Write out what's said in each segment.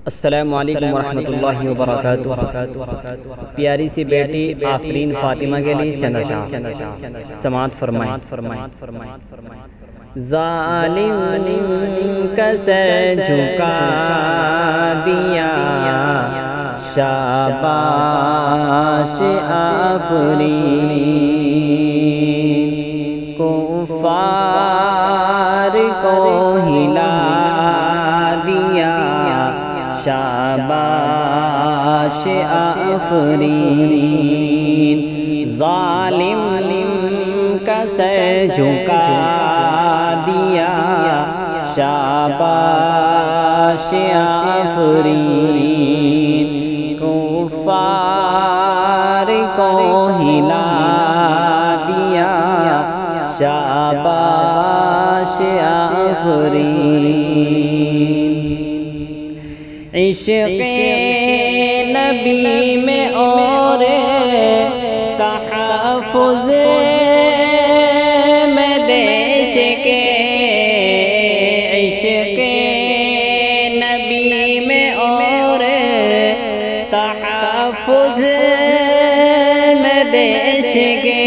السلام علیکم ورحمۃ اللہ وبرکاتہ۔ پیاری سی بیٹی آفرین فاطمہ کے لیے چند اشعار سماعت فرمائیں۔ ظالم کا سر جھکا دیا، شاباش آفرین، کفار کو ہلا دیا، شاباش آفرین۔ ظالم کا سر جھکا دیا، شاباش آفرین، کفار کو ہلا دیا، شاباش آفرین۔ عشق نبی میں اور تحفظ میں دیش کے، عشق نبی میں اور تحفظ میں دیش کے،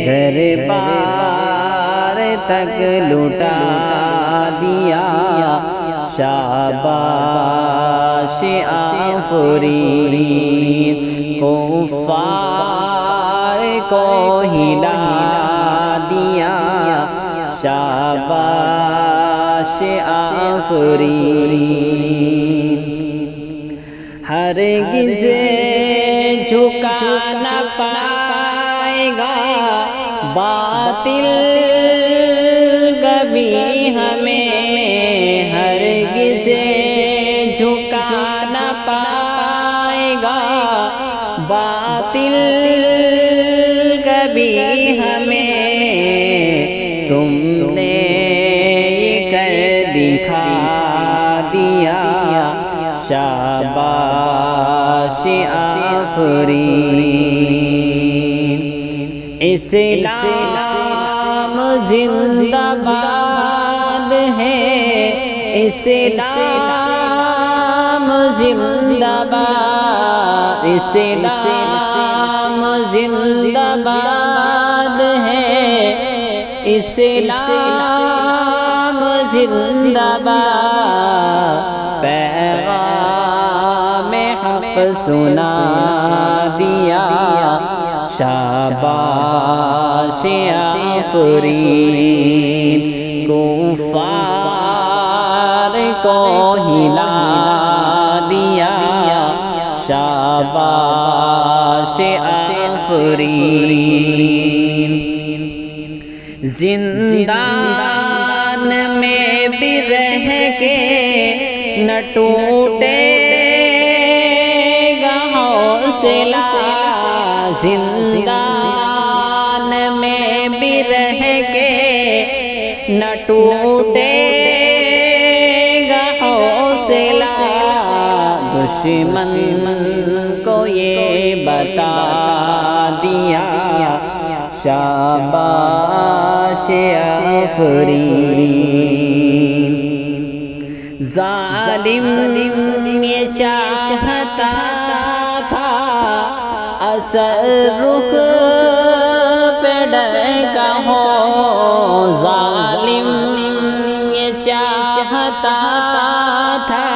گھر بار تک لٹا دیا، شاباش آفرین، کفار کو ہلا دیا، شاباش آفرین۔ ہرگز جھکا نہ پائے گا باطل کبھی ہمیں، ہرگز جھکا نہ پائے گا باطل کبھی ہمیں، تم نے یہ کر دکھا دیا، شاباش آفرین۔ اسلام زندہ باد ہے، اسلام زندہ باد، اسلام زندہ باد ہے، اسلام زندہ باد، پیغام حق سنا دیا، شاباش آفرین، کفار کو ہلا دیا، شاباش آفرین۔ زندان میں بھی رہ کے نہ ٹوٹے گا حوصلہ، زندان میں بھی رہ کے نہ ٹوٹے گا حوصلہ، دشمن کو یہ بتا دیا، شاباش آفرین۔ ظالم یہ چاہتا تھا اثر رخ پہ ڈر کا ہو، ظالم یہ چاہتا تھا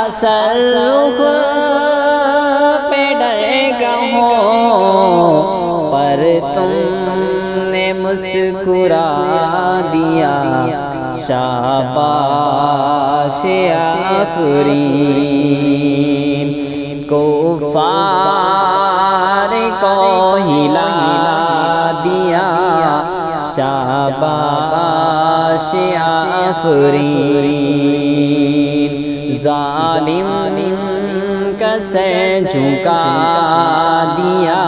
اثر رخ پہ ڈر کا ہو، پر تم نے مسکرا دیا، شاباش آفرین، کفار کو ہلا دیا، شاباش آفرین۔ ظالم کا سر جھکا دیا،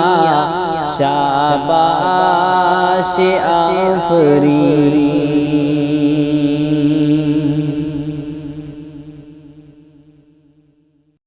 شاباش آفرین۔